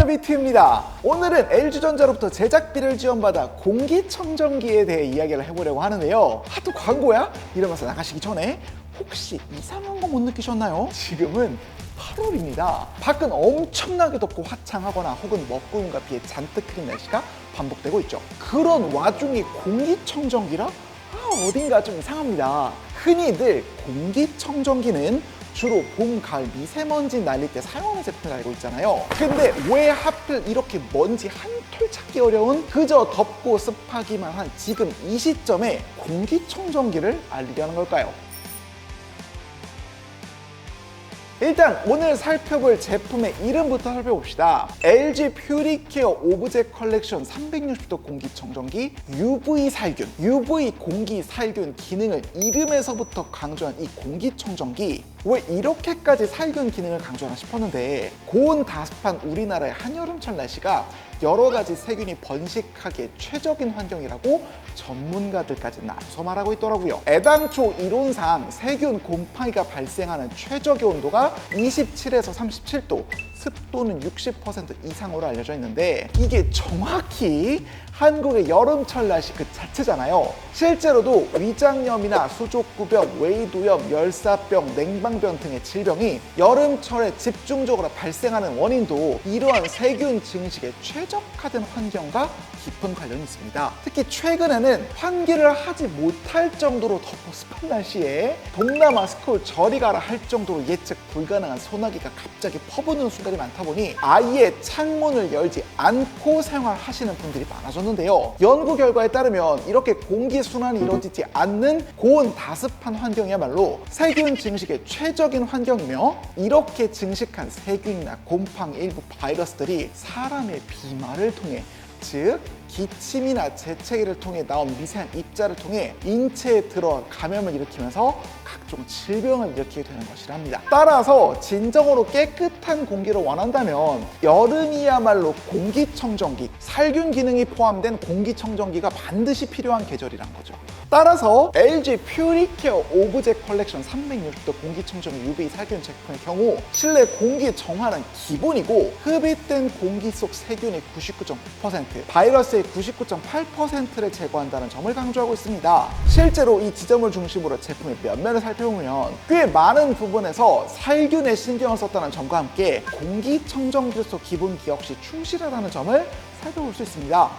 비트입니다. 오늘은 LG전자로부터 제작비를 지원받아 공기청정기에 대해 이야기를 해보려고 하는데요. 또 광고야? 이러면서 나가시기 전에 혹시 이상한 거 못 느끼셨나요? 지금은 8월입니다. 밖은 엄청나게 덥고 화창하거나 혹은 먹구름과 비에 잔뜩 흐린 날씨가 반복되고 있죠. 그런 와중에 공기청정기라? 어딘가 좀 이상합니다. 흔히들 공기청정기는 주로 봄, 가을 미세먼지 날릴 때 사용하는 제품을 알고 있잖아요. 근데 왜 하필 이렇게 먼지 한 톨 찾기 어려운 그저 덥고 습하기만 한 지금 이 시점에 공기청정기를 알리려는 걸까요? 일단 오늘 살펴볼 제품의 이름부터 살펴봅시다. LG 퓨리케어 오브젝 컬렉션 360도 공기청정기 UV 살균. UV 공기 살균 기능을 이름에서부터 강조한 이 공기청정기, 왜 이렇게까지 살균 기능을 강조하나 싶었는데, 고온다습한 우리나라의 한여름철 날씨가 여러 가지 세균이 번식하기에 최적인 환경이라고 전문가들까지 나서 말하고 있더라고요. 애당초 이론상 세균 곰팡이가 발생하는 최적의 온도가 27에서 37도, 습도는 60% 이상으로 알려져 있는데, 이게 정확히 한국의 여름철 날씨 그 자체잖아요. 실제로도 위장염이나 수족구병, 외이도염, 열사병, 냉방병 등의 질병이 여름철에 집중적으로 발생하는 원인도 이러한 세균 증식에 최적화된 환경과 깊은 관련이 있습니다. 특히 최근에는 환기를 하지 못할 정도로 덥고 습한 날씨에 동남아 스콜 저리 가라 할 정도로 예측 불가능한 소나기가 갑자기 퍼부는 순간이 많다 보니 아예 창문을 열지 않고 생활하시는 분들이 많아졌는데요. 연구 결과에 따르면 이렇게 공기순환이 이루어지지 않는 고온 다습한 환경이야말로 세균 증식의 최적인 환경이며, 이렇게 증식한 세균이나 곰팡이, 일부 바이러스들이 사람의 비말을 통해, 즉 기침이나 재채기를 통해 나온 미세한 입자를 통해 인체에 들어 감염을 일으키면서 각종 질병을 일으키게 되는 것이랍니다. 따라서 진정으로 깨끗한 공기를 원한다면 여름이야말로 공기청정기, 살균 기능이 포함된 공기청정기가 반드시 필요한 계절이란 거죠. 따라서 LG 퓨리케어 오브젝 컬렉션 360도 공기청정기 UV 살균 제품의 경우 실내 공기 정화는 기본이고, 흡입된 공기 속 세균의 99.9%, 바이러스의 99.8%를 제거한다는 점을 강조하고 있습니다. 실제로 이 지점을 중심으로 제품의 면면을 살펴보면 꽤 많은 부분에서 살균에 신경을 썼다는 점과 함께 공기청정기로서 기본기 역시 충실하다는 점을 살펴볼 수 있습니다.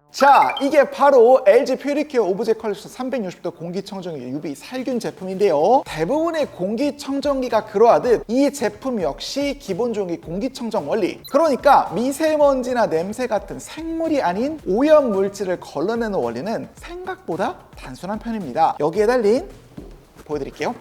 자, 이게 바로 LG 퓨리케어 오브젝 컬렉션 360도 공기청정기 UV 살균 제품인데요. 대부분의 공기청정기가 그러하듯 이 제품 역시 기본적인 공기청정 원리, 그러니까 미세먼지나 냄새 같은 생물이 아닌 오염 물질을 걸러내는 원리는 생각보다 단순한 편입니다. 여기에 달린, 보여드릴게요.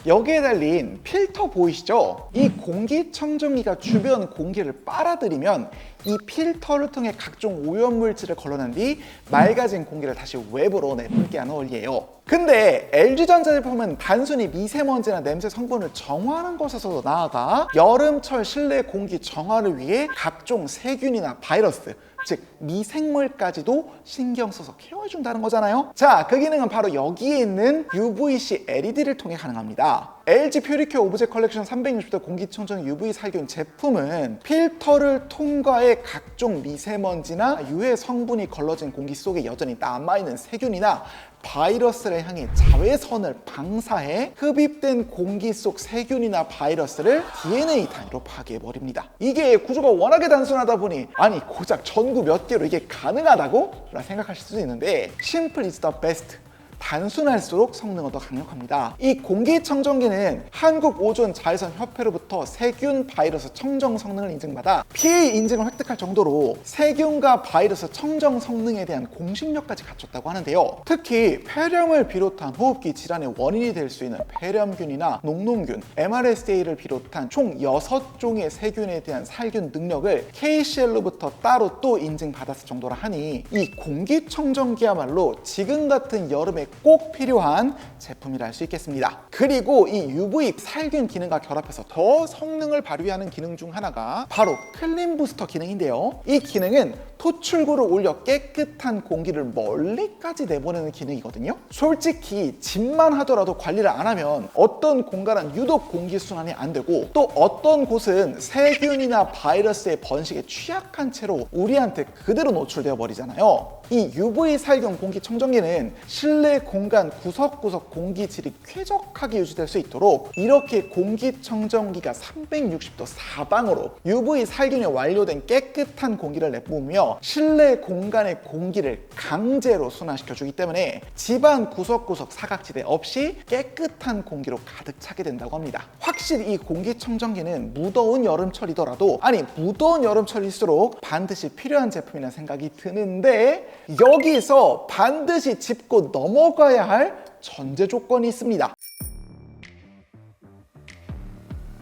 여기에 달린 필터 보이시죠? 이 공기청정기가 주변 공기를 빨아들이면 이 필터를 통해 각종 오염물질을 걸러낸 뒤 맑아진 공기를 다시 외부로 내뿜게 하는 원리예요. 근데 LG전자 제품은 단순히 미세먼지나 냄새 성분을 정화하는 것에서도 나아가 여름철 실내 공기 정화를 위해 각종 세균이나 바이러스, 즉 미생물까지도 신경 써서 케어해준다는 거잖아요. 자, 그 기능은 바로 여기에 있는 UVC LED를 통해 가능합니다. LG 퓨리케어 오브젝 컬렉션 360도 공기청정 UV 살균 제품은 필터를 통과해 각종 미세먼지나 유해 성분이 걸러진 공기 속에 여전히 남아있는 세균이나 바이러스를 향해 자외선을 방사해 흡입된 공기 속 세균이나 바이러스를 DNA 단위로 파괴해버립니다. 이게 구조가 워낙에 단순하다 보니 아니 고작 전구 몇 개로 이게 가능하다고? 라고 생각하실 수도 있는데, Simple is the best. 단순할수록 성능은 더 강력합니다. 이 공기청정기는 한국오존자외선협회로부터 세균 바이러스 청정 성능을 인증받아 PA 인증을 획득할 정도로 세균과 바이러스 청정 성능에 대한 공신력까지 갖췄다고 하는데요. 특히 폐렴을 비롯한 호흡기 질환의 원인이 될 수 있는 폐렴균이나 녹농균, MRSA를 비롯한 총 6종의 세균에 대한 살균 능력을 KCL로부터 따로 또 인증받았을 정도라 하니 이 공기청정기야말로 지금 같은 여름에 때 꼭 필요한 제품이라 할 수 있겠습니다. 그리고 이 UV 살균 기능과 결합해서 더 성능을 발휘하는 기능 중 하나가 바로 클린 부스터 기능인데요. 이 기능은 토출구를 올려 깨끗한 공기를 멀리까지 내보내는 기능이거든요. 솔직히 집만 하더라도 관리를 안 하면 어떤 공간은 유독 공기 순환이 안 되고 또 어떤 곳은 세균이나 바이러스의 번식에 취약한 채로 우리한테 그대로 노출되어 버리잖아요. 이 UV 살균 공기청정기는 실내 공간 구석구석 공기질이 쾌적하게 유지될 수 있도록 이렇게 공기청정기가 360도 사방으로 UV 살균이 완료된 깨끗한 공기를 내뿜으며 실내 공간의 공기를 강제로 순환시켜주기 때문에 집안 구석구석 사각지대 없이 깨끗한 공기로 가득 차게 된다고 합니다. 확실히 이 공기청정기는 무더운 여름철이더라도 무더운 여름철일수록 반드시 필요한 제품이라는 생각이 드는데 여기서 반드시 짚고 넘어가야 할 전제 조건이 있습니다.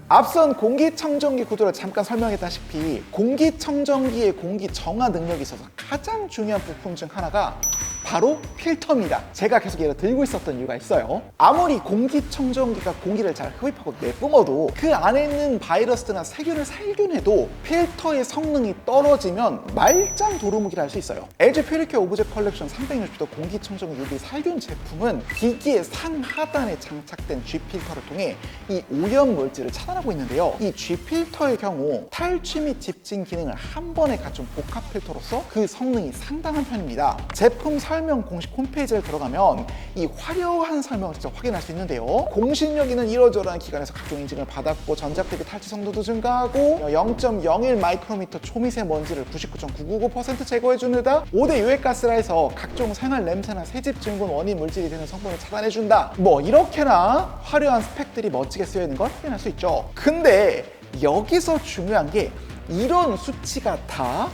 앞선 공기청정기 구조를 잠깐 설명했다시피 공기청정기의 공기 정화 능력이 있어서 가장 중요한 부품 중 하나가 바로 필터입니다. 제가 계속 얘를 들고 있었던 이유가 있어요. 아무리 공기청정기가 공기를 잘 흡입하고 내뿜어도 그 안에 있는 바이러스나 세균을 살균해도 필터의 성능이 떨어지면 말짱 도루묵이라 할 수 있어요. LG 퓨리케어 오브젝 컬렉션 360도 공기청정기 UV 살균 제품은 기기의 상하단에 장착된 G필터를 통해 이 오염 물질을 차단하고 있는데요. 이 G필터의 경우 탈취 및 집진 기능을 한 번에 갖춘 복합 필터로서 그 성능이 상당한 편입니다. 제품 설명 공식 홈페이지에 들어가면 이 화려한 설명을 직접 확인할 수 있는데요. 공신력에는 이러저러한 기관에서 각종 인증을 받았고 전자패기 탈취 성도도 증가하고 0.01 마이크로미터 초미세먼지를 99.999% 제거해주는다. 5대 유해가스라 해서 각종 생활 냄새나 새집 증후군 원인 물질이 되는 성분을 차단해준다. 뭐 이렇게나 화려한 스펙들이 멋지게 쓰여있는 걸 확인할 수 있죠. 근데 여기서 중요한 게 이런 수치가 다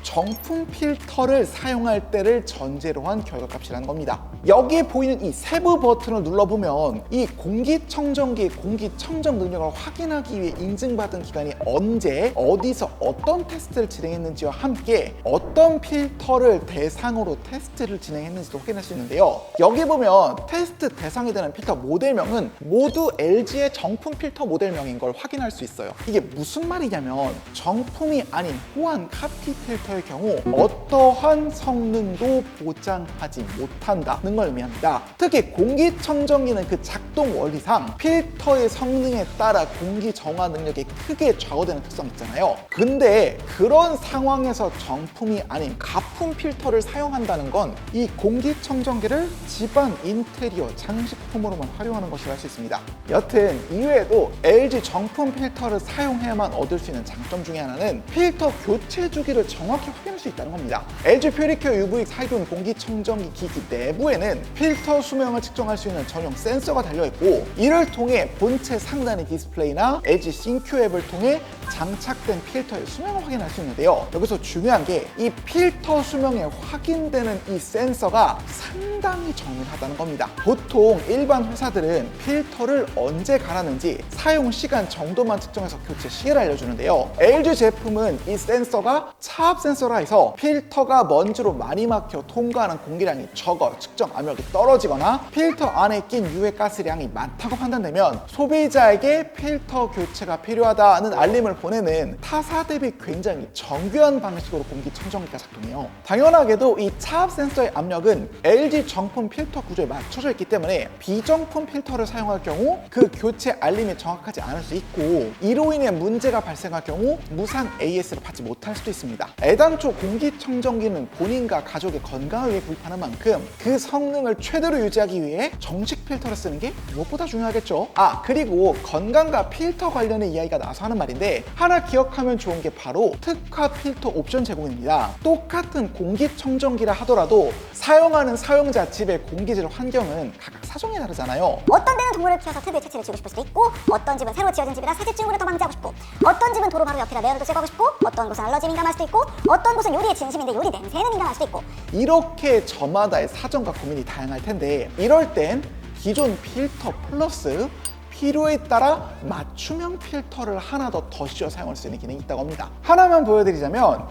정품 필터를 사용할 때를 전제로 한 결과값이라는 겁니다. 여기에 보이는 이 세부 버튼을 눌러보면 이 공기청정기의 공기청정 능력을 확인하기 위해 인증받은 기관이 언제 어디서 어떤 테스트를 진행했는지와 함께 어떤 필터를 대상으로 테스트를 진행했는지도 확인할 수 있는데요. 여기 보면 테스트 대상이 되는 필터 모델명은 모두 LG의 정품 필터 모델명인 걸 확인할 수 있어요. 이게 무슨 말이냐면 정품이 아닌 호환 카피 필터의 경우 어떠한 성능도 보장하지 못한다는 걸 의미합니다. 특히 공기청정기는 그 작동 원리상 필터의 성능에 따라 공기 정화 능력이 크게 좌우되는 특성이 있잖아요. 근데 그런 상황에서 정품이 아닌 가품 필터를 사용한다는 건 이 공기청정기를 집안 인테리어 장식품으로만 활용하는 것이라 할 수 있습니다. 여튼 이외에도 LG 정품 필터를 사용해야만 얻을 수 있는 장점 중에 하나는 필터 교체 주기를 정확히 확인할 수 있다는 겁니다. LG 퓨리케어 UV 살균 공기청정기 기기 내부에는 필터 수명을 측정할 수 있는 전용 센서가 달려있고 이를 통해 본체 상단의 디스플레이나 LG 싱큐 앱을 통해 장착된 필터의 수명을 확인할 수 있는데요. 여기서 중요한 게 이 필터 수명에 확인되는 이 센서가 상당히 정밀하다는 겁니다. 보통 일반 회사들은 필터를 언제 갈았는지 사용 시간 정도만 측정해서 교체 시기를 알려주는데요. LG 제품은 이 센서가 차압 센서라 해서 필터가 먼지로 많이 막혀 통과하는 공기량이 적어 측정 압력이 떨어지거나 필터 안에 낀 유해 가스량이 많다고 판단되면 소비자에게 필터 교체가 필요하다는 알림을 보내는 타사 대비 굉장히 정교한 방식으로 공기청정기가 작동해요. 당연하게도 이 차압 센서의 압력은 LG 정품 필터 구조에 맞춰져 있기 때문에 비정품 필터를 사용할 경우 그 교체 알림이 정확하지 않을 수 있고 이로 인해 문제가 발생할 경우 무상 AS를 받지 못할 수도 있습니다. 애당초 공기청정기는 본인과 가족의 건강을 위해 구입하는 만큼 그 성능을 최대로 유지하기 위해 정식 필터를 쓰는 게 무엇보다 중요하겠죠. 그리고 건강과 필터 관련의 이야기가 나와서 하는 말인데 하나 기억하면 좋은 게 바로 특화 필터 옵션 제공입니다. 똑같은 공기청정기라 하더라도 사용하는 사용자 집의 공기질 환경은 각각 사정이 다르잖아요. 어떤 데는 동물을 키워서 특유의 채취를 지우고 싶을 수도 있고 어떤 집은 새로 지어진 집이라 새집 증후군을 더 방지하고 싶고 어떤 집은 도로 바로 옆이라 매연도 제거하고 싶고 어떤 곳은 알러지 민감할 수도 있고 어떤 곳은 요리에 진심인데 요리 냄새에는 민감할 수도 있고 이렇게 저마다의 사정과 고민이 다양할 텐데 이럴 땐 기존 필터 플러스 필요에 따라 맞춤형 필터를 하나 더 씌워 사용할 수 있는 기능이 있다고 합니다. 하나만 보여드리자면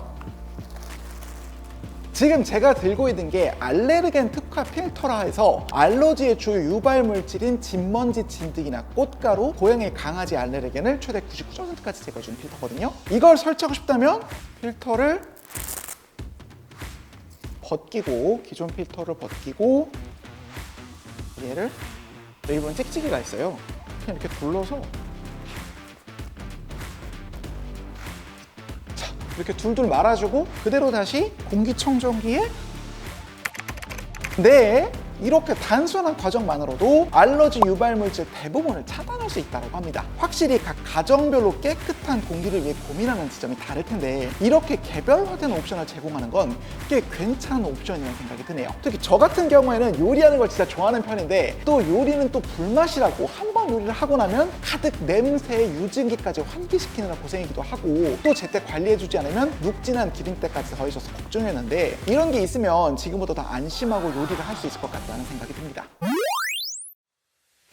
지금 제가 들고 있는 게 알레르겐 특화 필터라 해서 알러지의 주요 유발 물질인 진먼지, 진드기나 꽃가루, 고양이, 강아지 알레르겐을 최대 99%까지 제거해주는 필터거든요. 이걸 설치하고 싶다면 필터를 벗기고, 기존 필터를 벗기고, 얘를 이번 찍찍이가 있어요. 그냥 이렇게 둘러서 이렇게 둘둘 말아주고 그대로 다시 공기청정기에 이렇게 단순한 과정만으로도 알러지 유발 물질 대부분을 차단할 수 있다고 합니다. 확실히 각 가정별로 깨끗한 공기를 위해 고민하는 지점이 다를 텐데 이렇게 개별화된 옵션을 제공하는 건 꽤 괜찮은 옵션이라는 생각이 드네요. 특히 저 같은 경우에는 요리하는 걸 진짜 좋아하는 편인데 또 요리는 또 불맛이라고 한 번 요리를 하고 나면 가득 냄새, 유증기까지 환기시키느라 고생이기도 하고 또 제때 관리해주지 않으면 눅진한 기름때까지 더해져서 걱정했는데 이런 게 있으면 지금보다 더 안심하고 요리를 할 수 있을 것 같다는 생각이 듭니다.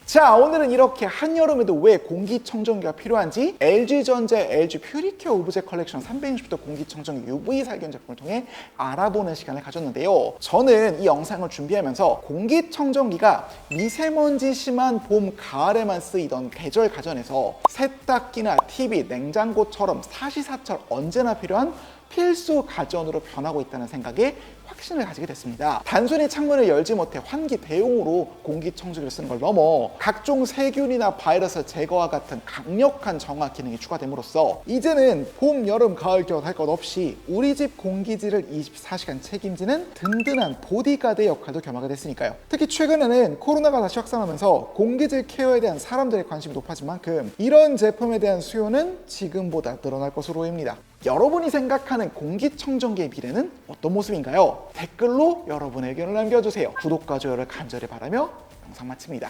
자, 오늘은 이렇게 한여름에도 왜 공기청정기가 필요한지 LG전자 LG 퓨리케어 오브제 컬렉션 360도 공기청정기 UV 살균 제품을 통해 알아보는 시간을 가졌는데요. 저는 이 영상을 준비하면서 공기청정기가 미세먼지 심한 봄, 가을에만 쓰이던 계절 가전에서 세탁기나 TV, 냉장고처럼 사시사철 언제나 필요한 필수 가전으로 변하고 있다는 생각에 확신을 가지게 됐습니다. 단순히 창문을 열지 못해 환기 대용으로 공기청정기를 쓰는 걸 넘어 각종 세균이나 바이러스 제거와 같은 강력한 정화 기능이 추가됨으로써 이제는 봄, 여름, 가을, 겨울 할 것 없이 우리 집 공기질을 24시간 책임지는 든든한 보디가드의 역할도 겸하게 됐으니까요. 특히 최근에는 코로나가 다시 확산하면서 공기질 케어에 대한 사람들의 관심이 높아진 만큼 이런 제품에 대한 수요는 지금보다 늘어날 것으로 보입니다. 여러분이 생각하는 공기청정기의 미래는 어떤 모습인가요? 댓글로 여러분의 의견을 남겨주세요. 구독과 좋아요를 간절히 바라며 영상 마칩니다.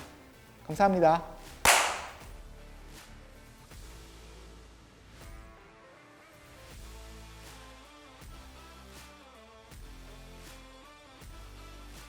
감사합니다.